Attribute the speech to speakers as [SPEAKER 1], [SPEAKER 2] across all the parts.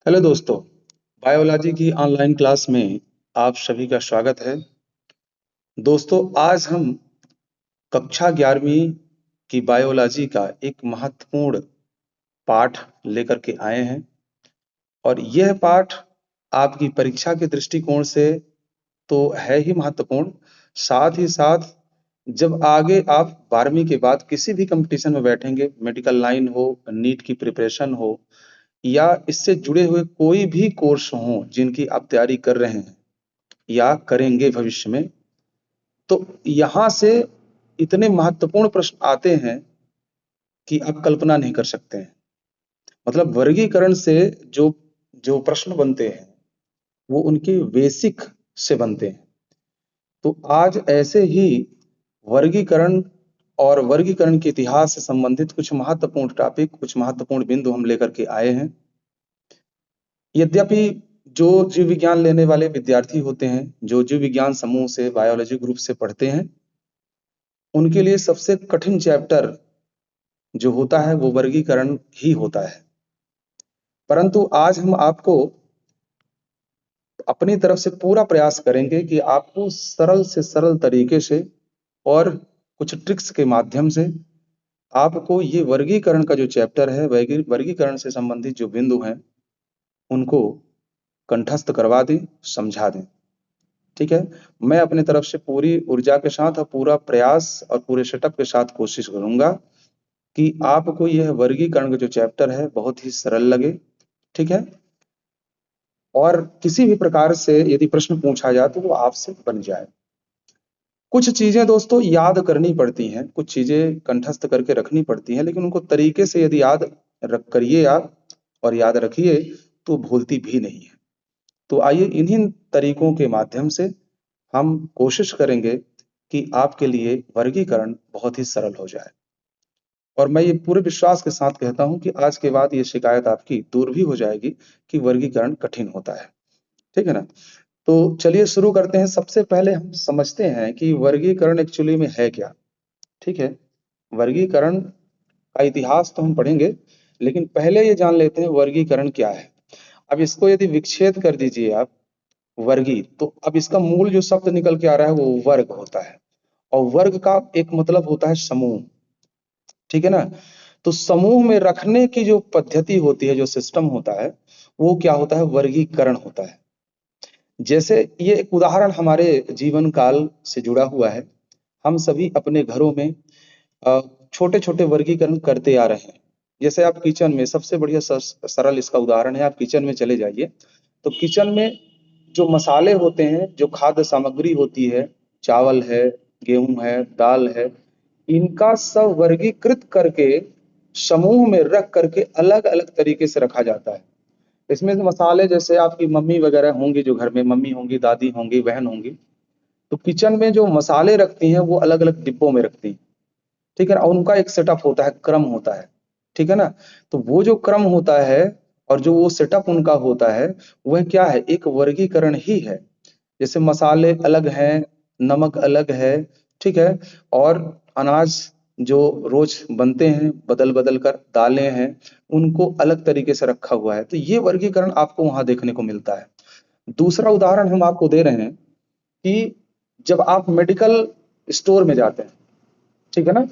[SPEAKER 1] Hello दोस्तों, biology की online class में आप सभी का स्वागत है। दोस्तों, आज हम कक्षा 11वीं की बायोलॉजी का एक महत्वपूर्ण पाठ लेकर के आए हैं और यह पाठ आपकी परीक्षा के दृष्टिकोण से तो है ही महत्वपूर्ण, साथ ही साथ जब आगे आप 12वीं के बाद किसी भी कंपटीशन में बैठेंगे, मेडिकल लाइन हो, नीट की प्रिपरेशन हो या इससे जुड़े हुए कोई भी कोर्स हों जिनकी आप तैयारी कर रहे हैं या करेंगे भविष्य में, तो यहाँ से इतने महत्वपूर्ण प्रश्न आते हैं कि आप कल्पना नहीं कर सकते हैं। मतलब वर्गीकरण से जो जो प्रश्न बनते हैं, वो उनके बेसिक से बनते हैं। तो आज ऐसे ही वर्गीकरण और वर्गीकरण के इतिहास से संबंधित कुछ महत्वपूर्ण टॉपिक, कुछ महत्वपूर्ण बिंदु हम लेकर के आए हैं। यद्यपि जो जीव विज्ञान लेने वाले विद्यार्थी होते हैं, जो जीव विज्ञान समूह से बायोलॉजी ग्रुप से पढ़ते हैं, उनके लिए सबसे कठिन चैप्टर जो होता है वो वर्गीकरण ही होता है। परंतु आज हम आपको अपनी तरफ से पूरा प्रयास करेंगे कि आपको सरल से सरल तरीके से और कुछ ट्रिक्स के माध्यम से आपको ये वर्गीकरण का जो चैप्टर है, वर्गीकरण से संबंधित जो बिंदु हैं, उनको कंठस्थ करवा दें, समझा दें। ठीक है? मैं अपनी तरफ से पूरी ऊर्जा के साथ और पूरा प्रयास और पूरे सेटअप के साथ कोशिश करूंगा कि आपको यह वर्गीकरण का जो चैप्टर है बहुत ही सरल लगे। ठीक है? और किसी भी प्रकार से यदि प्रश्न पूछा जाए तो वो आपसे बन जाए। कुछ चीजें दोस्तों याद करनी पड़ती हैं, कुछ चीजें कंठस्थ करके रखनी पड़ती हैं, लेकिन उनको तरीके से यदि याद रख करिए आप और याद रखिए तो भूलती भी नहीं है। तो आइए इन्हीं तरीकों के माध्यम से हम कोशिश करेंगे कि आपके लिए वर्गीकरण बहुत ही सरल हो जाए। और मैं ये पूरे विश्वास के साथ कहता हूं कि आज के बाद ये शिकायत आपकी दूर भी हो जाएगी कि वर्गीकरण कठिन होता है। ठीक है ना? तो चलिए शुरू करते हैं। सबसे पहले हम समझते हैं कि वर्गीकरण एक्चुअली में है क्या। ठीक है? वर्गीकरण का इतिहास तो हम पढ़ेंगे, लेकिन पहले ये जान लेते हैं वर्गीकरण क्या है। अब इसको यदि विच्छेद कर दीजिए आप, वर्गी, तो अब इसका मूल जो शब्द निकल के आ रहा है वो वर्ग होता है। और वर्ग का एक मतलब होता है समूह। ठीक है ना? तो समूह में रखने की जो पद्धति होती है, जो सिस्टम होता है, वो क्या होता है? वर्गीकरण होता है। जैसे ये एक उदाहरण हमारे जीवन काल से जुड़ा हुआ है। हम सभी अपने घरों में छोटे छोटे वर्गीकरण करते आ रहे हैं। जैसे आप किचन में, सबसे बढ़िया सरल इसका उदाहरण है, आप किचन में चले जाइए, तो किचन में जो मसाले होते हैं, जो खाद्य सामग्री होती है, चावल है, गेहूं है, दाल है, इनका सब वर्गीकृत करके समूह में रख करके अलग अलग तरीके से रखा जाता है। इसमें से मसाले, जैसे आपकी मम्मी वगैरह होंगी, जो घर में मम्मी होंगी, दादी होंगी, बहन होंगी, तो किचन में जो मसाले रखती हैं वो अलग अलग डिब्बों में रखती हैं। ठीक है ना? और उनका एक सेटअप होता है, क्रम होता है। ठीक है ना? तो वो जो क्रम होता है और जो वो सेटअप उनका होता है, वह क्या है? एक वर्गीकरण ही है। जैसे मसाले अलग हैं, नमक अलग है, ठीक है? और अनाज जो रोज बनते हैं बदल बदल कर, दालें हैं, उनको अलग तरीके से रखा हुआ है। तो ये वर्गीकरण आपको वहां देखने को मिलता है। दूसरा उदाहरण हम आपको दे रहे हैं कि जब आप मेडिकल स्टोर में जाते हैं, ठीक है ना,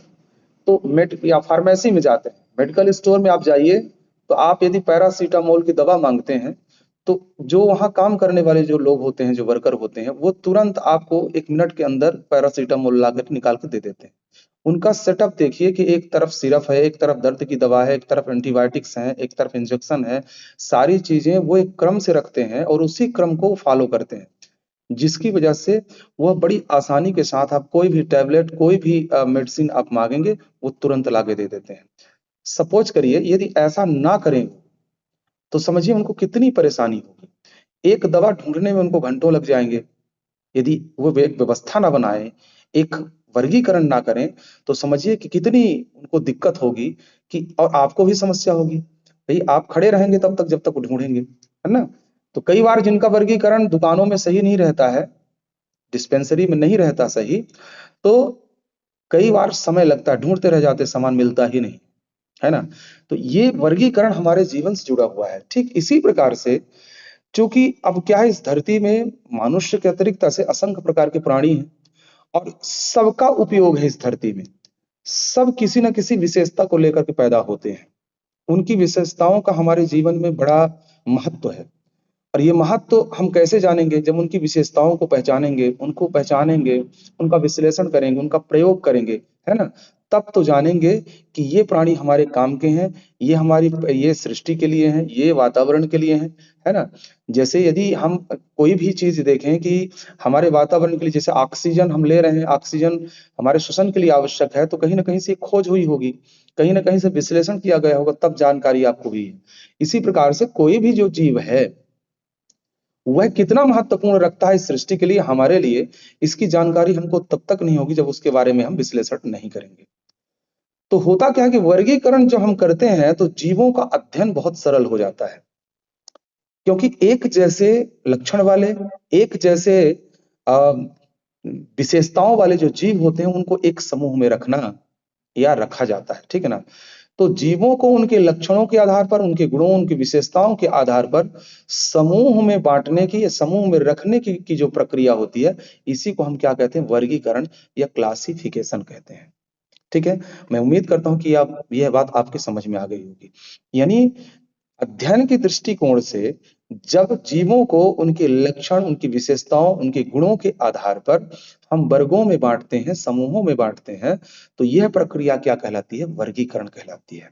[SPEAKER 1] तो मेड या फार्मेसी में जाते हैं, मेडिकल स्टोर में आप जाइए, तो आप यदि पैरासीटामोल की दवा मांगते हैं, तो जो वहां काम करने वाले जो लोग होते हैं, जो वर्कर होते हैं, वो तुरंत आपको 1 मिनट के अंदर पैरासीटामोल ला कर निकाल कर दे देते हैं। उनका सेटअप देखिए कि एक तरफ सिरप है, एक तरफ दर्द की दवा है, एक तरफ एंटीबायोटिक्स हैं, एक तरफ इंजेक्शन है। सारी चीजें वो एक क्रम से रखते हैं और उसी क्रम को फॉलो करते हैं, जिसकी वजह से वह बड़ी आसानी के साथ आप कोई भी टैबलेट, कोई भी मेडिसिन आप मांगेंगे, वो तुरंत ला के दे देते हैं। सपोज करिए यदि ऐसा ना करें तो समझिए उनको कितनी परेशानी होगी। एक दवा ढूंढने में उनको घंटों लग जाएंगे। यदि वो एक व्यवस्था ना बनाए, एक वर्गीकरण ना करें, तो समझिए कि कितनी उनको दिक्कत होगी, कि और आपको भी समस्या होगी। भाई आप खड़े रहेंगे तब तक जब तक वो ढूंढेंगे, है ना? तो कई बार जिनका वर्गीकरण दुकानों में सही नहीं रहता है, डिस्पेंसरी में नहीं रहता सही, तो कई बार समय लगता है, ढूंढते रह जाते, सामान मिलता ही नहीं। है ना? तो ये वर्गीकरण हमारे जीवन से जुड़ा हुआ है। ठीक इसी प्रकार से चूंकि अब क्या है, इस धरती में मनुष्य के अतिरिक्त ऐसे असंख्य प्रकार के प्राणी हैं और सबका उपयोग है इस धरती में। सब किसी न किसी विशेषता को लेकर के पैदा होते हैं। उनकी विशेषताओं का हमारे जीवन में बड़ा महत्व है। और ये महत्व हम कैसे जानेंगे? जब उनकी विशेषताओं को पहचानेंगे, उनको पहचानेंगे, उनका विश्लेषण करेंगे, उनका प्रयोग करेंगे, है ना? तब तो जानेंगे कि ये प्राणी हमारे काम के हैं, ये हमारी ये सृष्टि के लिए हैं, ये वातावरण के लिए हैं, है ना? जैसे यदि हम कोई भी चीज देखें कि हमारे वातावरण के लिए, जैसे ऑक्सीजन हम ले रहे हैं, ऑक्सीजन हमारे श्वसन के लिए आवश्यक है, तो कहीं ना कहीं से खोज हुई होगी, कहीं ना कहीं से विश्लेषण किया गया होगा, तब जानकारी आपको हुई है। इसी प्रकार से कोई भी जो जीव है वह कितना महत्वपूर्ण रखता है इस सृष्टि के लिए, हमारे लिए, इसकी जानकारी हमको तब तक नहीं होगी जब उसके बारे में हम विश्लेषण नहीं करेंगे। तो होता क्या है कि वर्गीकरण जो हम करते हैं तो जीवों का अध्ययन बहुत सरल हो जाता है, क्योंकि एक जैसे लक्षण वाले, एक जैसे अ, विशेषताओं वाले जो जीव होते हैं उनको एक समूह में रखना या रखा जाता है, ठीक है ना? तो जीवों को उनके लक्षणों के आधार पर, उनके गुणों, उनकी विशेषताओं के आधार पर समूह में बांटने की या समूह में रखने की जो प्रक्रिया होती है, इसी को हम क्या कहते हैं? वर्गीकरण या क्लासिफिकेशन कहते हैं। ठीक है? मैं उम्मीद करता हूं कि आप यह बात आपके समझ में आ गई होगी। यानी अध्ययन के दृष्टिकोण से जब जीवों को उनके लक्षण, उनकी विशेषताओं, उनके गुणों के आधार पर हम वर्गों में बांटते हैं, समूहों में बांटते हैं, तो यह प्रक्रिया क्या कहलाती है? वर्गीकरण कहलाती है।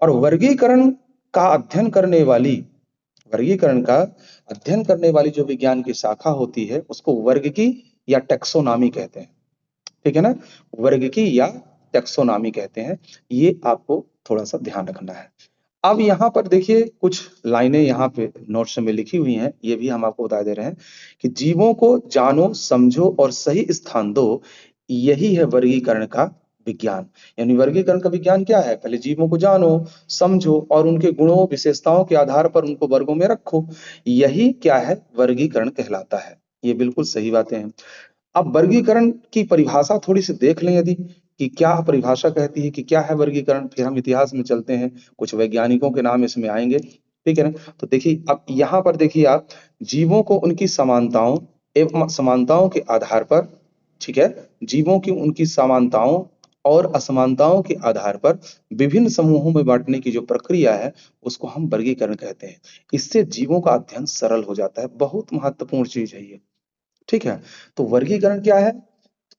[SPEAKER 1] और वर्गीकरण का अध्ययन करने वाली जो विज्ञान की शाखा होती है, उसको वर्गीकी या टेक्सोनॉमी कहते हैं। ठीक है ना? वर्गीकी या टेक्सोनॉमी कहते हैं। ये आपको थोड़ा सा ध्यान रखना है। अब यहाँ पर देखिए कुछ लाइनें यहाँ पे नोट्स में लिखी हुई हैं, ये भी हम आपको बता दे रहे हैं कि जीवों को जानो, समझो और सही स्थान दो, यही है वर्गीकरण का विज्ञान। यानी वर्गीकरण का विज्ञान क्या है? पहले जीवों को जानो, समझो और उनके गुणों, विशेषताओं के आधार पर उनको वर्गों में रखो, यही क्या है? वर्गीकरण कहलाता है। ये बिल्कुल सही बातें हैं। अब वर्गीकरण की परिभाषा थोड़ी सी देख लें यदि, कि क्या परिभाषा कहती है कि क्या है वर्गीकरण, फिर हम इतिहास में चलते हैं, कुछ वैज्ञानिकों के नाम इसमें आएंगे। ठीक है ना? तो देखिए अब यहाँ पर देखिए आप, जीवों को उनकी समानताओं एवं समानताओं के आधार पर, ठीक है, जीवों की उनकी समानताओं और असमानताओं के आधार पर विभिन्न समूहों में बांटने की जो प्रक्रिया है, उसको हम वर्गीकरण कहते हैं। इससे जीवों का अध्ययन सरल हो जाता है। बहुत महत्वपूर्ण चीज है ये। ठीक है? तो वर्गीकरण क्या है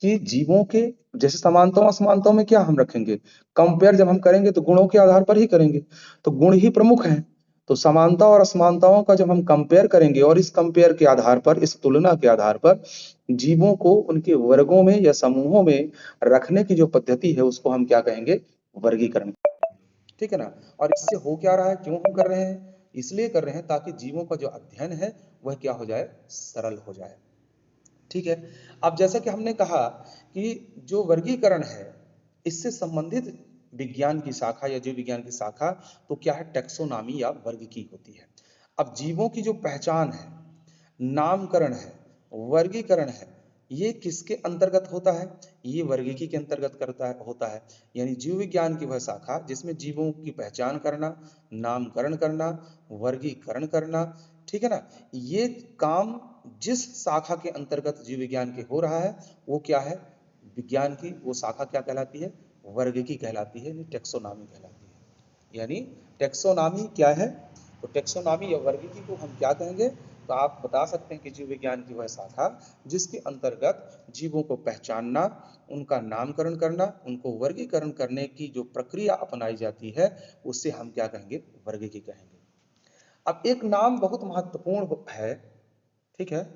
[SPEAKER 1] कि जीवों के, जैसे समानताओं असमानताओं में क्या हम रखेंगे? कंपेयर जब हम करेंगे तो गुणों के आधार पर ही करेंगे, तो गुण ही प्रमुख हैं। तो समानता और असमानताओं का जब हम कंपेयर करेंगे और इस कंपेयर के आधार पर, इस तुलना के आधार पर जीवों को उनके वर्गों में या समूहों में रखने की जो पद्धति है, उसको हम क्या कहेंगे? वर्गीकरण। ठीक है ना? और इससे हो क्या रहा है, क्यों हम कर रहे हैं? इसलिए कर रहे हैं ताकि जीवों का जो अध्ययन है वह क्या हो जाए? सरल हो जाए। ठीक है? अब जैसा कि हमने कहा कि जो वर्गीकरण है, इससे संबंधित विज्ञान की शाखा या जीव विज्ञान की शाखा तो क्या है? टेक्सोनॉमी या वर्गीकी होती है। अब जीवों की जो पहचान है, नामकरण है, वर्गीकरण है, ये किसके अंतर्गत होता है? ये वर्गीकी के अंतर्गत होता है। यानी जीव विज्ञान की वह शाखा जिसमें जीवों की पहचान करना, नामकरण करना, वर्गीकरण करना, ठीक है ना? ये काम जिस शाखा के अंतर्गत जीव विज्ञान के हो रहा है, वो क्या है? विज्ञान की वो शाखा क्या कहलाती है? वर्गीकी कहलाती है, यानी टेक्सोनॉमी कहलाती है। यानी टेक्सोनॉमी क्या है? तो टेक्सोनॉमी या वर्गीकी को हम क्या कहेंगे? तो आप बता सकते हैं कि जीव विज्ञान की वह शाखा जिसके अंतर्गत जीवों को पहचानना, उनका नामकरण करना, उनको वर्गीकरण करने की जो प्रक्रिया अपनाई जाती है, उससे हम क्या कहेंगे? वर्गीकी कहेंगे। अब एक नाम बहुत महत्वपूर्ण है, ठीक है,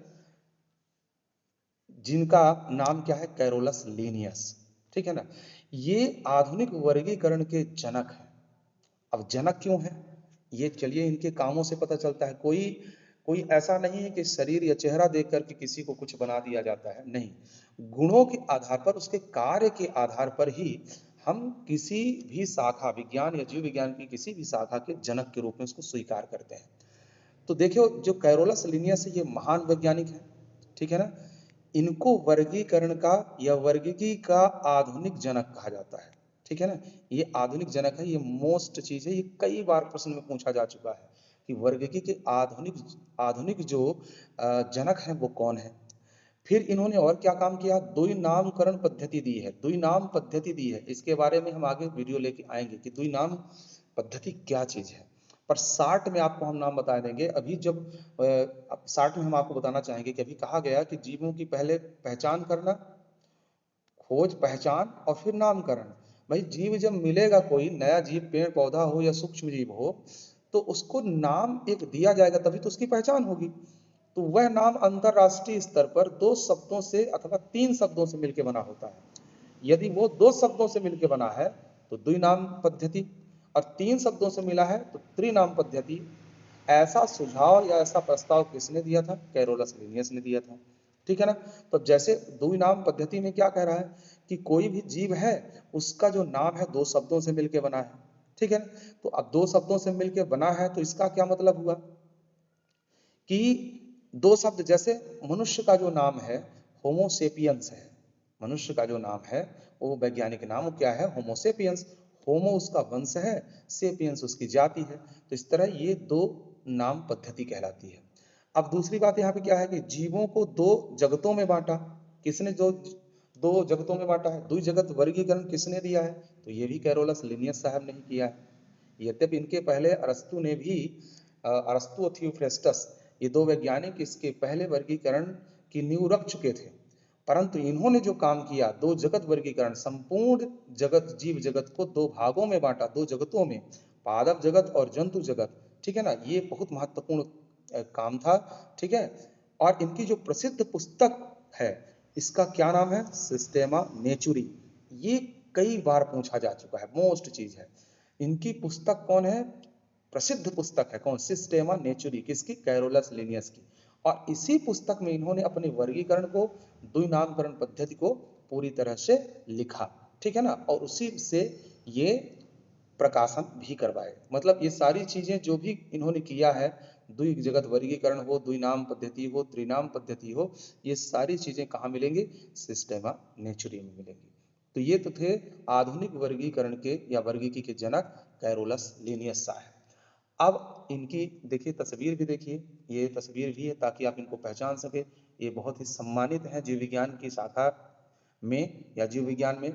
[SPEAKER 1] जिनका नाम क्या है? Carolus Linnaeus. ठीक है ना? ये आधुनिक वर्गीकरण के जनक हैं। अब जनक क्यों है? ये चलिए इनके कामों से पता चलता है। कोई कोई ऐसा नहीं है कि शरीर या चेहरा देख करके किसी को कुछ बना दिया जाता है, नहीं। गुणों के आधार पर, उसके कार्य के आधार पर ही हम किसी भी शाखा, विज्ञान या जीव विज्ञान की किसी भी शाखा के जनक के रूप में उसको स्वीकार करते हैं। तो देखियो, जो कैरोलस लिनियस है, ये महान वैज्ञानिक है, ठीक है ना? इनको वर्गीकरण का या वर्गीकी का आधुनिक जनक कहा जाता है। ठीक है ना। ये आधुनिक जनक है, ये मोस्ट चीज है, ये कई बार प्रश्न में पूछा जा चुका है कि वर्गिकी के आधुनिक आधुनिक जो जनक हैं वो कौन है। फिर इन्होंने और क्या काम किया, द्वि नामकरण पद्धति दी है, द्वि नाम पद्धति दी है। इसके बारे में हम आगे वीडियो लेके आएंगे कि द्वि नाम पद्धति क्या चीज है। पर शार्ट में आपको हम नाम बता देंगे। अभी जब शार्ट में हम आपको बताना चाहेंगे कि अभी कहा गया कि जीवों की पहले पहचान करना, खोज पहचान और फिर नामकरण। भाई जीव जब मिलेगा, कोई नया जीव पेड़ पौधा हो या सूक्ष्म जीव हो, तो उसको नाम एक दिया जाएगा, तभी तो उसकी पहचान होगी। तो वह नाम अंतरराष्ट्रीय स्तर पर दो शब्दों से अथवा तीन शब्दों से मिलकर बना होता है। यदि वो दो शब्दों से मिलकर बना है तो द्विनाम पद्धति, और तीन शब्दों से मिला है तो त्रिनाम पद्धति। ऐसा सुझाव या ऐसा प्रस्ताव किसने दिया था, कैरोलस लिनियस ने दिया था। ठीक है ना। तो जैसे द्विनाम पद्धति में क्या कह रहा है कि कोई भी जीव है उसका जो नाम है दो शब्दों से मिलकर बना है। ठीक है ना। तो अब दो शब्दों से मिलकर बना है तो इसका क्या मतलब हुआ कि दो शब्द, जैसे मनुष्य का जो नाम है होमोसेपियंस है, मनुष्य का जो नाम है वो वैज्ञानिक नाम वो क्या है, होमोसेपियंस। होमो उसका वंश है, सेपियंस उसकी जाति है। तो इस तरह ये दो नाम पद्धति कहलाती है। अब दूसरी बात यहाँ पे क्या है कि जीवों को दो जगतों में बांटा। किसने दो दो जगतों में बांटा है, द्वि जगत वर्गीकरण किसने दिया है, तो ये भी कैरोलस लिनियस साहब ने ही किया है। यद्यपि इनके पहले अरस्तु ने भी, अरस्तु और थियोफ्रेस्टस, ये दो वैज्ञानिक इसके पहले वर्गीकरण की नींव रख चुके थे, परंतु इन्होंने जो काम किया, दो जगत वर्गीकरण, संपूर्ण जगत जीव जगत को दो भागों में बांटा, दो जगतों में, पादप जगत और जंतु जगत। ठीक है ना, ये बहुत महत्वपूर्ण काम था। ठीक है। और इनकी जो प्रसिद्ध पुस्तक है इसका क्या नाम है, सिस्टेमा नेचुरी। ये कई बार पूछा जा चुका है, मोस्ट चीज है। इनकी पुस्तक कौन है, प्रसिद्ध पुस्तक है कौन, सिस्टेमा नेचुरी, किसकी, कैरोलस लिनियस की। और इसी पुस्तक में इन्होंने अपने वर्गीकरण को, द्विनामकरण पद्धति को पूरी तरह से लिखा। ठीक है ना। और उसी से ये प्रकाशन भी करवाए। मतलब ये सारी चीजें जो भी इन्होंने किया है, द्वि जगत वर्गीकरण हो, द्विनाम पद्धति हो, त्रिनाम पद्धति हो, ये सारी चीजें कहाँ मिलेंगी, सिस्टेमा नेचुरी में मिलेंगी। तो ये तो थे आधुनिक वर्गीकरण के या वर्गीकी के जनक कैरोलस लिनियस साहब। अब इनकी देखिए तस्वीर भी देखिए, ये तस्वीर भी है ताकि आप इनको पहचान सके। ये बहुत ही सम्मानित हैं जीव विज्ञान की शाखा में या जीव विज्ञान में।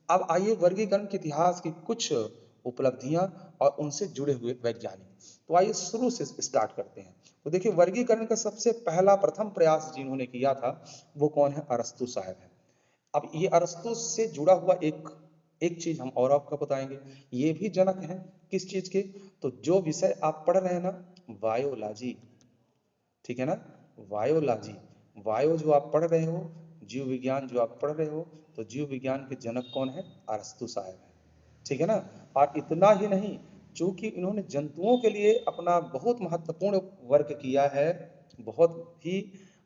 [SPEAKER 1] अब आइए वर्गीकरण के इतिहास की कुछ उपलब्धियां और उनसे जुड़े हुए वैज्ञानिक। तो आइए शुरू से स्टार्ट करते हैं। तो देखिए वर्गीकरण का सबसे पहला प्रथम प्रयास जिन्होंने किया था वो कौन है, अरस्तु साहब है। अब ये अरस्तु से जुड़ा हुआ एक एक चीज हम और आपको बताएंगे, ये भी जनक हैं किस चीज के, तो जो विषय आप पढ़ रहे हैं ना, बायोलॉजी। ठीक है ना, बायोलॉजी, बायो जो आप पढ़ रहे हो, जीव विज्ञान जो आप पढ़ रहे हो, तो जीव विज्ञान के जनक कौन है, अरस्तु साहब है। ठीक है ना। और इतना ही नहीं, चूंकि इन्होंने जंतुओं के लिए अपना बहुत महत्वपूर्ण वर्क किया है, बहुत ही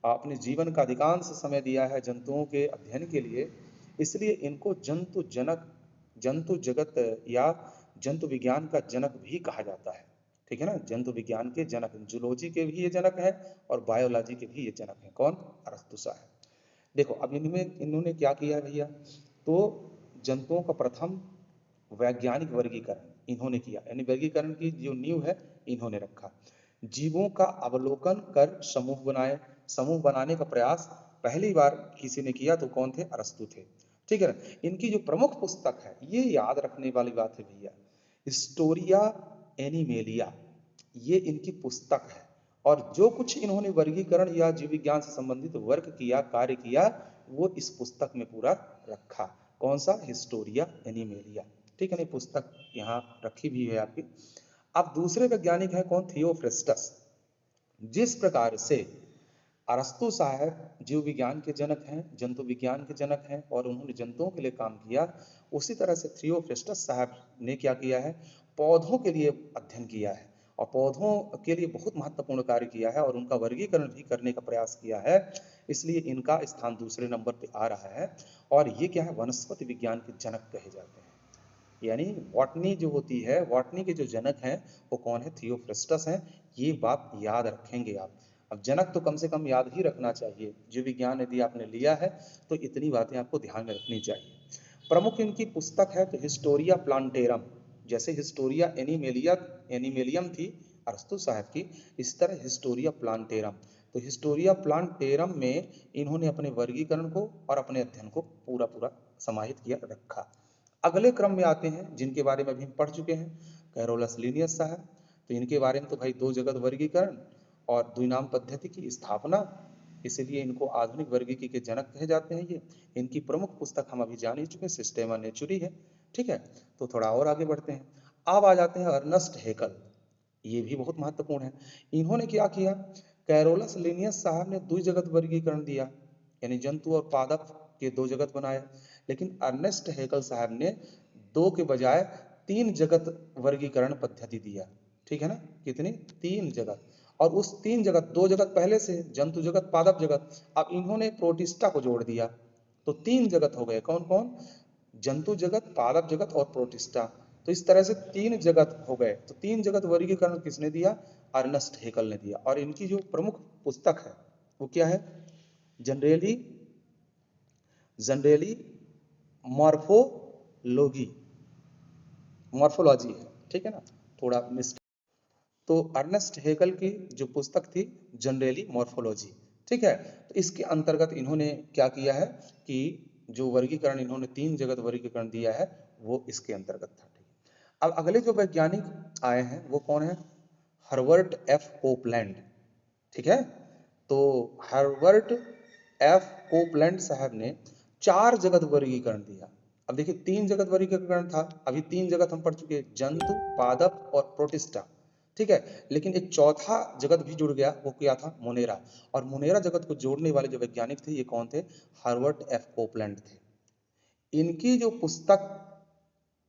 [SPEAKER 1] अपने जीवन का अधिकांश समय दिया है जंतुओं के अध्ययन के लिए, इसलिए इनको जंतु जनक, जंतु जगत या जंतु विज्ञान का जनक भी कहा जाता है। ठीक है ना, जंतु विज्ञान के जनक, जूलॉजी के भी ये जनक है और बायोलॉजी के भी ये जनक है। कौन, अरस्तु साहब। देखो अब इनमें इन्होंने क्या किया भैया, तो जंतुओं का प्रथम वैज्ञानिक वर्गीकरण इन्होंने किया, यानी वर्गीकरण की जो नींव है इन्होंने रखा। जीवों का अवलोकन कर समूह बनाए, समूह बनाने का प्रयास पहली बार किसी ने किया तो कौन थे, अरस्तु थे। ठीक है ना। इनकी जो प्रमुख पुस्तक है, ये याद रखने वाली बात है भैया, हिस्टोरिया एनिमेलिया, ये इनकी पुस्तक है। और जो कुछ इन्होंने वर्गीकरण या जीव विज्ञान से संबंधित वर्क किया, कार्य किया, वो इस पुस्तक में पूरा रखा। कौन सा, हिस्टोरिया एनिमेलिया। ठीक है ना, पुस्तक यहाँ रखी भी है आपकी। अब दूसरे वैज्ञानिक है कौन, थियोफ्रेस्टस। जिस प्रकार से अरस्तु साहब जीव विज्ञान के जनक हैं, जंतु विज्ञान के जनक हैं और उन्होंने जंतुओं के लिए काम किया, उसी तरह से थियोफ्रेस्टस साहब ने क्या किया है, पौधों के लिए अध्ययन किया है और पौधों के लिए बहुत महत्वपूर्ण कार्य किया है और उनका वर्गीकरण भी करने का प्रयास किया है। इसलिए इनका स्थान दूसरे नंबर पे आ रहा है। और ये क्या है, वनस्पति विज्ञान के जनक कहे जाते हैं। यानी बॉटनी जो होती है, बॉटनी के जो जनक हैं वो कौन है, थियोफ्रेस्टस हैं। ये बात याद रखेंगे आप। अब जनक तो कम से कम याद ही रखना चाहिए, जीव विज्ञान यदि आपने लिया है तो इतनी बातें आपको ध्यान में रखनी चाहिए। प्रमुख इनकी पुस्तक है तो हिस्टोरिया प्लांटेरम, जैसे हिस्टोरिया एनिमेलियम थी अरस्तु साहब की, इस तरह हिस्टोरिया प्लांटेरम। तो हिस्टोरिया प्लांटेरम में इन्होंने अपने वर्गीकरण को और अपने अध्ययन को पूरा पूरा समाहित किया रखा। अगले क्रम में आते हैं जिनके बारे में अभी हम पढ़ चुके हैं, कैरोलस लिनियस साहब। तो इनके बारे में तो भाई दो जगत वर्गीकरण और द्विनाम पद्धति की स्थापना, इसीलिए इनको आधुनिक वर्गीकी के जनक कहे जाते हैं। ये इनकी प्रमुख पुस्तक हम अभी जान ही चुके हैं, सिस्टेमा नेचुरी है। ठीक है, तो थोड़ा और आगे बढ़ते हैं। अब आ जाते हैं अर्नस्ट हेकल, ये भी बहुत महत्वपूर्ण है। इन्होंने क्या किया, कैरोलस लिनियस साहब ने द्विजगत वर्गीकरण दिया, यानी जंतु और पादप के दो जगत बनाए, लेकिन अर्नेस्ट हेकल साहब ने दो के बजाय तीन जगत वर्गीकरण पद्धति दिया। ठीक है ना, कितनी, तीन जगत। और उस तीन जगत, दो जगत पहले से, जंतु जगत, पादप जगत, अब इन्होंने प्रोटिस्टा को जोड़ दिया, तो तीन जगत हो गए। कौन कौन, जंतु जगत, पादप जगत और प्रोटिस्टा। तो इस तरह से तीन जगत हो गए। तो तीन जगत वर्गीकरण किसने दिया, अर्नस्ट हेकल ने दिया। और इनकी जो प्रमुख पुस्तक है वो क्या है, जनरली जनरली मॉर्फोलॉजी है। ठीक है ना, थोड़ा मिस्टेक। तो अर्नेस्ट हेकल की जो पुस्तक थी जनरली मॉर्फोलॉजी, ठीक है, तो इसके अंतर्गत इन्होंने क्या किया है कि जो वर्गीकरण इन्होंने तीन जगत वर्गीकरण दिया है वो इसके अंतर्गत था। ठीक है, अब अगले जो वैज्ञानिक आए हैं वो कौन है, हर्बर्ट एफ कोपलैंड। ठीक है, तो हर्बर्ट एफ कोपलैंड साहब ने चार जगत वर्गीकरण दिया। अब देखिए, तीन जगत वर्गीकरण था, अभी तीन जगत हम पढ़ चुके हैं, जंतु, पादप और प्रोटिस्टा। ठीक है, लेकिन एक चौथा जगत भी जुड़ गया, वो क्या था, मोनेरा। और मोनेरा जगत को जोड़ने वाले जो वैज्ञानिक थे ये कौन थे, हर्बर्ट एफ कोपलैंड थे। इनकी जो पुस्तक,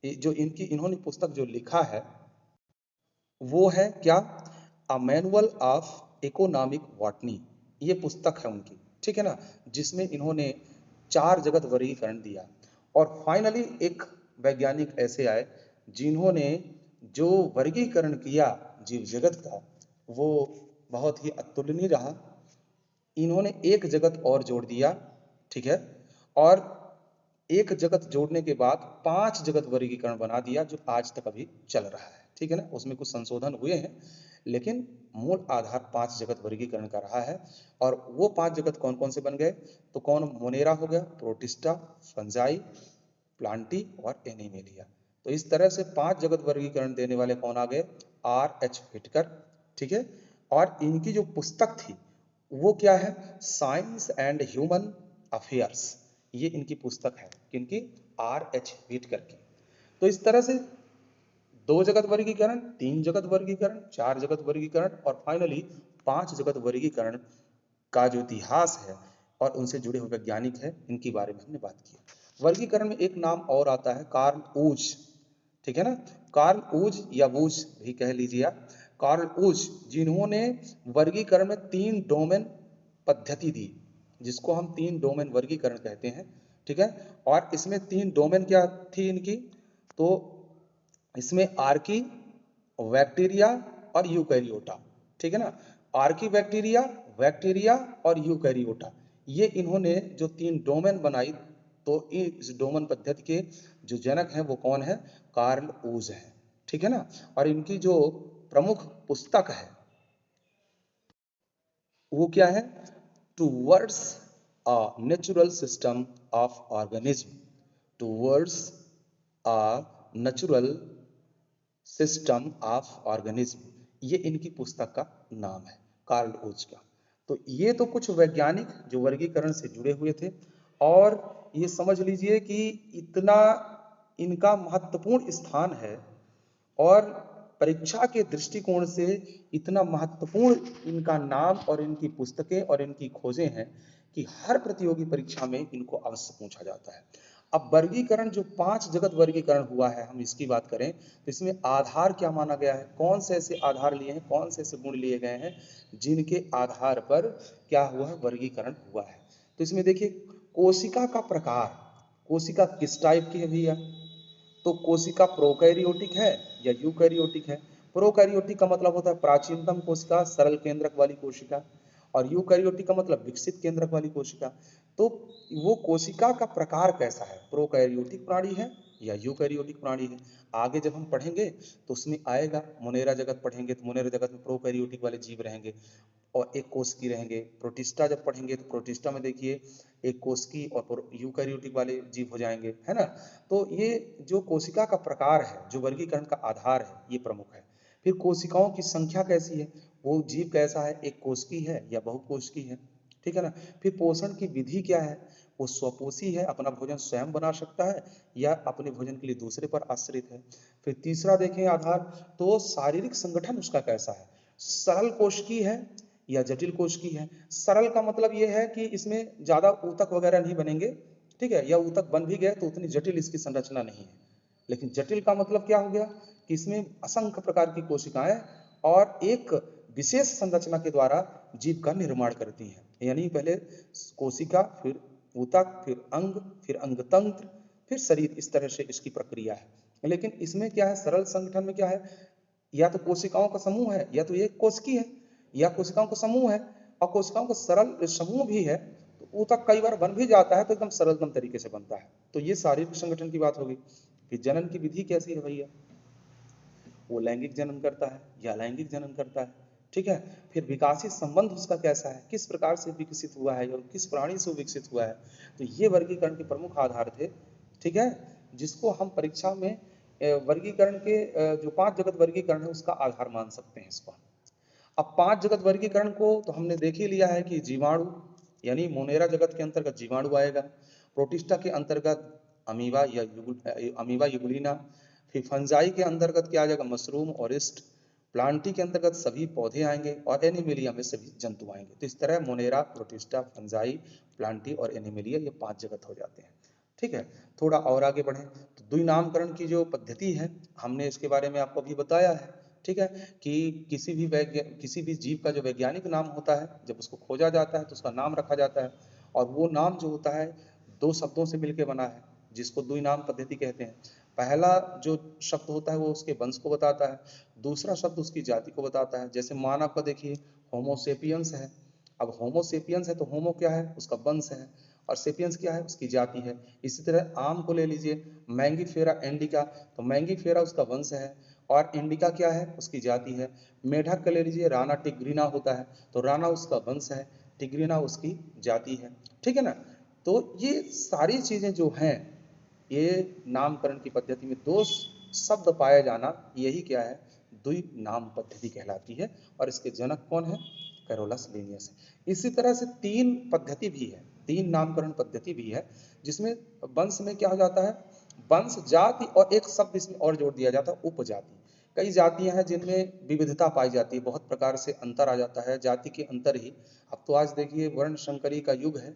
[SPEAKER 1] जो इन्होंने पुस्तक जो लिखा है वो है क्या, a manual of economic botany, ये पुस्तक है उनकी। ठीक है ना, जिसमें इन्होंने चार जगत वर्गीकरण दिया। और फाइनली एक वैज्ञानिक ऐसे आए जिन्होंने जो वर्गीकरण किया जीव जगत का वो बहुत ही अतुलनीय रहा। इन्होंने एक जगत और जोड़ दिया। ठीक है, और एक जगत जोड़ने के बाद पांच जगत वर्गीकरण बना दिया जो आज तक अभी चल रहा है। ठीक है ना, उसमें कुछ संशोधन हुए हैं लेकिन मूल आधार पांच जगत वर्गीकरण का रहा है। और वो पांच जगत कौन कौन से बन गए, तो कौन, मोनेरा हो गया, प्रोटिस्टा, फंजाई, प्लांटी और एनिमेलिया। तो इस तरह से पांच जगत वर्गीकरण देने वाले कौन आ गए, R.H. व्हिटकर। ठीक है, और इनकी जो पुस्तक थी वो क्या है, साइंस एंड ह्यूमन अफेयर्स, ये इनकी पुस्तक है, किनकी, R.H. व्हिटकर की। तो इस तरह से दो जगत वर्गीकरण, तीन जगत वर्गीकरण, चार जगत वर्गीकरण और फाइनली पांच जगत वर्गीकरण का जो इतिहास है और उनसे जुड़े हुए वैज्ञानिक है, इनके बारे में हमने बात की। वर्गीकरण में एक नाम और आता है, कार्ल ऊज। ठीक है ना, कार्ल ऊज या वूज भी कह लीजिए आप, कार्ल ऊज, जिन्होंने वर्गीकरण में तीन डोमेन पद्धति दी, जिसको हम तीन डोमेन वर्गीकरण कहते हैं। ठीक है, और इसमें तीन डोमेन क्या थी इनकी, तो इसमें आर्की, बैक्टीरिया और यूकैरियोटा। ठीक है ना, आर्की बैक्टीरिया, बैक्टीरिया और यूकैरियोटा, ये इन्होंने जो तीन डोमेन बनाई, तो इस डोमेन पद्धति के जो जनक हैं वो कौन है, कार्ल ऊज है। ठीक है ना, और इनकी जो प्रमुख पुस्तक है वो क्या है, towards a natural system of organism, towards a natural system of organism, ये इनकी पुस्तक का नाम है, कार्ल ऊज का। तो ये तो कुछ वैज्ञानिक जो वर्गीकरण से जुड़े हुए थे। और ये समझ लीजिए कि इतना इनका महत्वपूर्ण स्थान है और परीक्षा के दृष्टिकोण से इतना महत्वपूर्ण इनका नाम और इनकी पुस्तकें और इनकी खोजें हैं कि हर प्रतियोगी परीक्षा में इनको अवश्य पूछा जाता है। अब वर्गीकरण जो पांच जगत वर्गीकरण हुआ है, हम इसकी बात करें तो इसमें आधार क्या माना गया है, कौन से ऐसे आधार लिए हैं, कौन से ऐसे गुण लिए गए हैं जिनके आधार पर क्या हुआ है, वर्गीकरण हुआ है। तो इसमें देखिए, कोशिका का प्रकार, कोशिका किस टाइप की है भैया, तो कोशिका प्रोकैरियोटिक है या यूकैरियोटिक है। प्रोकैरियोटिक का मतलब होता है प्राचीनतम कोशिका, सरल केंद्रक वाली कोशिका, और यूकैरियोटिक का मतलब विकसित केंद्रक वाली कोशिका। तो वो कोशिका का प्रकार कैसा है, प्रोकैरियोटिक प्राणी है या यूकैरियोटिक प्राणी है। आगे जब हम पढ़ेंगे तो उसमें आएगा, मोनेरा जगत पढ़ेंगे तो मोनेरा जगत में प्रोकैरियोटिक वाले जीव रहेंगे और एक कोशिकी रहेंगे। प्रोटिस्टा जब पढ़ेंगे तो प्रोटिस्टा में देखिए एक कोशिकी और यूकैरियोटिक वाले जीव हो जाएंगे, है ना। तो ये जो कोशिका का प्रकार है, जो वर्गीकरण का आधार है, ये प्रमुख है। फिर कोशिकाओं की संख्या कैसी है, वो जीव कैसा है, एक कोशिकी है या बहुकोशिकी है, ठीक है ना। फिर पोषण की विधि क्या है, वो स्वपोषी है, अपना भोजन स्वयं बना सकता है या अपने भोजन के लिए दूसरे पर आश्रित है। फिर तीसरा देखें आधार, तो शारीरिक संगठन उसका कैसा है, सरल कोशिकी है या जटिल कोशिकी है। सरल का मतलब ये है कि इसमें ज्यादा ऊतक वगैरह नहीं बनेंगे, ठीक है, या ऊतक बन भी गए तो उतनी जटिल इसकी संरचना नहीं है। लेकिन जटिल का मतलब क्या हो गया कि इसमें असंख्य प्रकार की कोशिकाएं और एक विशेष संरचना के द्वारा जीव का निर्माण करती हैं। यानी पहले कोशिका, फिर ऊतक, फिर अंग, फिर अंगतंत्र, फिर शरीर, इस तरह से इसकी प्रक्रिया है। लेकिन इसमें क्या है, सरल संगठन में क्या है, या तो कोशिकाओं का समूह है या तो एक कोशिकी है, या कोशिकाओं का समूह है और कोशिकाओं का सरल समूह भी है, तो ऊतक कई बार बन भी जाता है तो एकदम सरलतम तरीके से बनता है। तो ये शारीरिक संगठन की बात होगी। फिर जनन की विधि कैसी है भैया, वो लैंगिक जनन करता है या लैंगिक जनन करता है, ठीक है। फिर विकासी संबंध उसका कैसा है, किस प्रकार से विकसित हुआ है और किस प्राणी से विकसित हुआ है। तो ये वर्गीकरण के प्रमुख आधार थे, ठीक है, जिसको हम परीक्षा में वर्गीकरण के जो 5 जगत वर्गीकरण है उसका आधार मान सकते हैं इसको। अब 5 जगत वर्गीकरण को तो हमने देख ही लिया है कि जीवाणु, यानी मोनेरा जगत के अंतर्गत जीवाणु आएगा, प्रोटिस्टा के अंतर्गत अमीबा या अमीबा यूग्लिना, फिर फंजाई के अंतर्गत क्या आ जाएगा, मशरूम और ईस्ट, प्लांटी के अंतर्गत सभी पौधे आएंगे और एनिमेलिया में सभी जंतु आएंगे। तो इस तरह मोनेरा, प्रोटिस्टा, फंजाई, प्लांटी और एनिमेलिया, ये 5 जगत हो जाते हैं, ठीक है। थोड़ा और आगे बढ़े तो द्विनामकरण की जो पद्धति है, हमने इसके बारे में आपको अभी बताया है, ठीक है, कि किसी भी जीव का जो वैज्ञानिक नाम होता है, जब उसको खोजा जाता है तो उसका नाम रखा जाता है, और वो नाम जो होता है 2 शब्दों से मिलकर बना है, जिसको द्विनाम पद्धति कहते हैं। पहला जो शब्द होता है वो उसके वंश को बताता है, दूसरा शब्द उसकी जाति को बताता है। जैसे मानव का देखिए, होमोसेपियंस है। अब होमोसेपियंस है तो होमो क्या है, उसका वंश है, और सेपियंस क्या है, उसकी जाति है। इसी तरह आम को ले लीजिए, मैंगीफेरा इंडिका, तो मैंगीफेरा उसका वंश है और इंडिका क्या है, उसकी जाति है। मेढक का ले लीजिए, राना टिग्रिना होता है, तो राना उसका वंश है, टिग्रिना उसकी जाति है, ठीक है ना। तो ये सारी चीजें जो हैं, ये नामकरण की पद्धति में 2 शब्द पाए जाना, यही क्या है, द्विनाम पद्धति कहलाती है। और इसके जनक कौन है, कैरोलस लिनियस है। इसी तरह से 3 पद्धति भी है, 3 नामकरण पद्धति भी है, जिसमें वंश में क्या हो जाता है, वंश, जाति और एक शब्द इसमें और जोड़ दिया जाता है, उपजाति। कई जातियां हैं जिनमें विविधता पाई जाती है, बहुत प्रकार से अंतर आ जाता है, जाति के अंतर ही। अब तो आज देखिए वर्ण संकरी का युग है,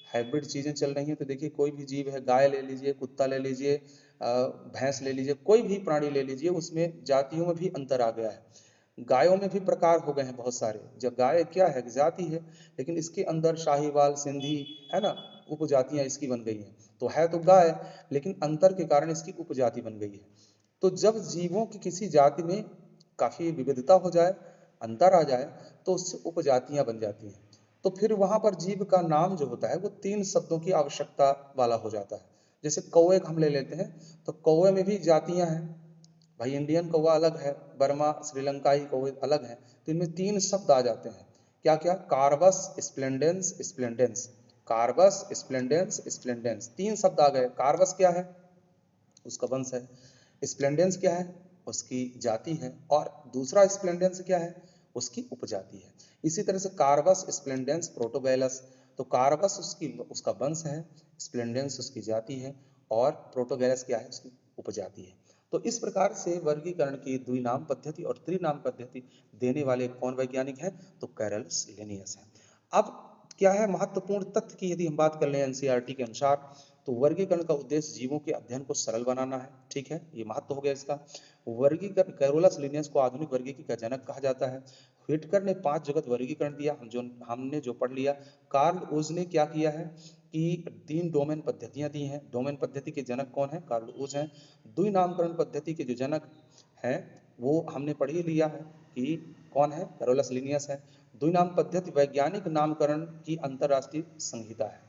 [SPEAKER 1] हाइब्रिड चीजें चल रही हैं। तो देखिए कोई भी जीव है, गाय ले लीजिए, कुत्ता ले लीजिए, भैंस ले लीजिए, कोई भी प्राणी ले लीजिए, उसमें जातियों में भी अंतर आ गया है। गायों में भी प्रकार हो गए हैं बहुत सारे। जब गाय क्या है, जाति है, लेकिन इसके अंदर शाहीवाल, सिंधी, है ना, उपजातियां इसकी बन गई हैं। तो है तो गाय, लेकिन अंतर के कारण इसकी उपजाति बन गई है। तो जब जीवों की किसी जाति में काफी विविधता हो जाए, अंतर आ जाए, तो उससे उपजातियां बन जाती हैं। तो फिर वहां पर जीव का नाम जो होता है वो 3 शब्दों की आवश्यकता वाला हो जाता है। जैसे कौवे हम ले लेते हैं, तो कौवे में भी जातियां हैं भाई, इंडियन कौवा अलग है, बर्मा श्रीलंकाई कौवे अलग हैं। तो इनमें 3 शब्द आ जाते हैं, क्या क्या, कार्बस स्प्लेंडेंस स्प्लेंडेंस, कार्बस स्प्लेंडेंस स्प्लेंडेंस, 3 शब्द आ गए। कार्बस क्या है, उसका वंश है, स्प्लेंडेंस क्या है, उसकी जाति है, और दूसरा स्प्लेंडेंस क्या है, उसकी उपजाति है। इसी तरह से कार्बस स्प्लेंडेंस प्रोटोगैलस, तो कार्बस उसका वंश है, स्प्लेंडेंस उसकी जाति है, और प्रोटोगैलस क्या है, उसकी उपजाति है। तो इस प्रकार से वर्गीकरण की द्विनाम पद्धति और त्रिनाम पद्धति देने वाले कौन वैज्ञानिक है, तो कैरलस लिनियस है। अब क्या है महत्वपूर्ण तथ्य की यदि हम बात कर लें एनसीईआरटी के अनुसार, तो वर्गीकरण का उद्देश्य जीवों के अध्ययन को सरल बनाना है, ठीक है, ये महत्व हो गया इसका। वर्गीकरण, कैरोलस लिनियस को आधुनिक वर्गीकरण का जनक कहा जाता है। व्हिटकर ने 5 जगत वर्गीकरण दिया, हमने जो पढ़ लिया। कार्ल ओज ने क्या किया है कि 3 डोमेन पद्धतियां दी हैं। डोमेन पद्धति के जनक कौन है, कार्ल ओज हैं। द्विनामकरण पद्धति के जो जनक हैं वो हमने पढ़ ही लिया है कि कौन है, कैरोलस लिनियस है। द्विनाम पद्धति वैज्ञानिक नामकरण की अंतरराष्ट्रीय संहिता है।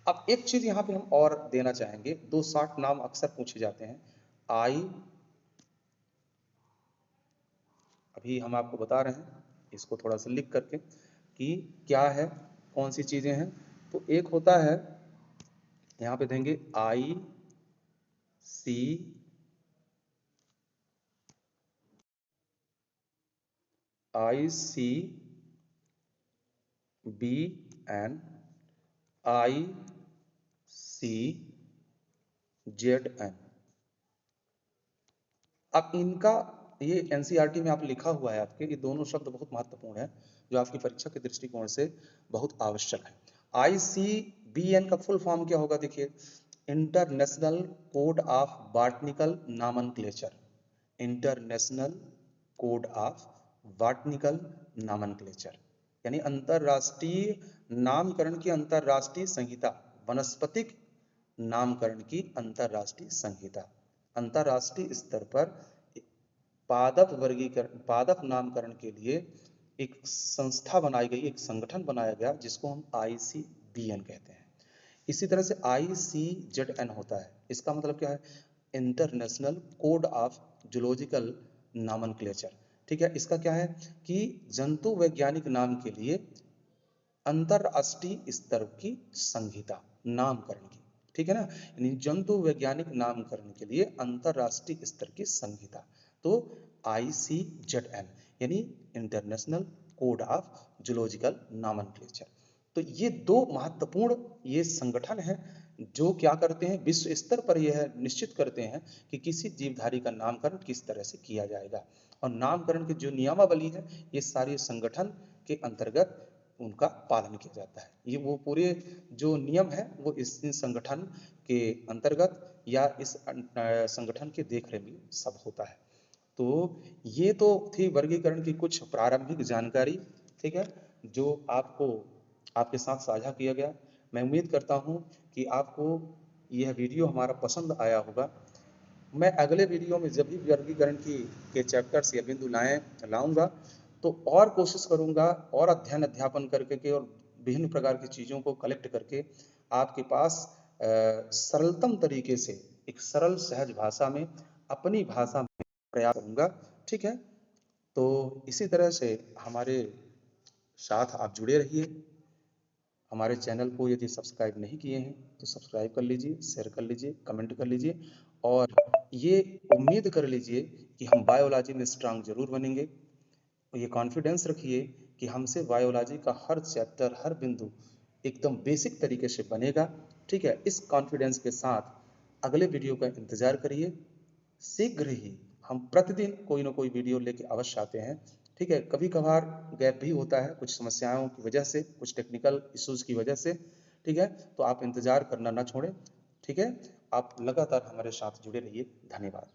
[SPEAKER 1] अब एक चीज यहाँ पे हम और देना चाहेंगे, 2 शॉर्ट नाम अक्सर पूछे जाते हैं। आई, अभी हम आपको बता रहे हैं इसको थोड़ा सा लिख करके कि क्या है, कौन सी चीजें हैं। तो एक होता है, यहाँ पे देंगे आई सी बी एन आई सी जेड एन। अब इनका ये एनसीईआरटी में आप लिखा हुआ है आपके, ये दोनों शब्द बहुत महत्वपूर्ण है जो आपकी परीक्षा के दृष्टिकोण से बहुत आवश्यक है। ICBN का फुल फॉर्म क्या होगा, देखिए, international code of botanical nomenclature. International code of botanical nomenclature यानी अंतरराष्ट्रीय नामकरण की अंतरराष्ट्रीय संहिता, वनस्पतिक नामकरण की अंतरराष्ट्रीय संहिता। अंतरराष्ट्रीय स्तर पर पादप वर्गीकरण, पादप नामकरण के लिए एक संस्था बनाई गई, एक संगठन बनाया गया जिसको हम ICBN कहते हैं। इसी तरह से ICZN होता है, इसका मतलब क्या है, international code of zoological nomenclature. ठीक है, इसका क्या है कि जंतु वैज्ञानिक नाम के लिए अंतरराष्ट्रीय स्तर की संहिता नामकरण की। ठीक है ना, यानी जंतु वैज्ञानिक नामकरण के लिए अंतरराष्ट्रीय स्तर की संहिता, तो ICZN यानी international code of zoological nomenclature. तो ये 2 महत्वपूर्ण ये संगठन हैं जो क्या करते हैं, विश्व स्तर पर यह निश्चित करते हैं कि किसी जीवधारी का नामकरण किस तरह से किया जाएगा, और नामकरण की जो नियमावली है ये सारे संगठन के अंतर्गत उनका पालन किया जाता है। ये वो पूरे जो नियम है वो इस संगठन के अंतर्गत या इस संगठन के देखरेख में सब होता है। तो ये तो थी वर्गीकरण की कुछ प्रारंभिक जानकारी, ठीक है, जो आपको आपके साथ साझा किया गया। मैं उम्मीद करता हूँ कि आपको यह वीडियो हमारा पसंद आया होगा। मैं अगले वीडियो में जब भी वर्गीकरण के चैप्टर्स या बिंदु लाऊंगा तो और कोशिश करूंगा और अध्ययन अध्यापन करके के और विभिन्न प्रकार की चीज़ों को कलेक्ट करके आपके पास सरलतम तरीके से एक सरल सहज भाषा में, अपनी भाषा में प्रयास करूंगा। ठीक है, तो इसी तरह से हमारे साथ आप जुड़े रहिए। हमारे चैनल को यदि सब्सक्राइब नहीं किए हैं तो सब्सक्राइब कर लीजिए, शेयर कर लीजिए, कमेंट कर लीजिए, और ये उम्मीद कर लीजिए कि हम बायोलॉजी में स्ट्रांग जरूर बनेंगे। ये कॉन्फिडेंस रखिए कि हमसे बायोलॉजी का हर चैप्टर, हर बिंदु एकदम बेसिक तरीके से बनेगा। ठीक है, इस कॉन्फिडेंस के साथ अगले वीडियो का इंतजार करिए। शीघ्र ही हम प्रतिदिन कोई ना कोई वीडियो लेके अवश्य आते हैं। ठीक है, कभी कभार गैप भी होता है कुछ समस्याओं की वजह से, कुछ टेक्निकल इश्यूज की वजह से। ठीक है, तो आप इंतजार करना ना छोड़ें। ठीक है, आप लगातार हमारे साथ जुड़े रहिए। धन्यवाद।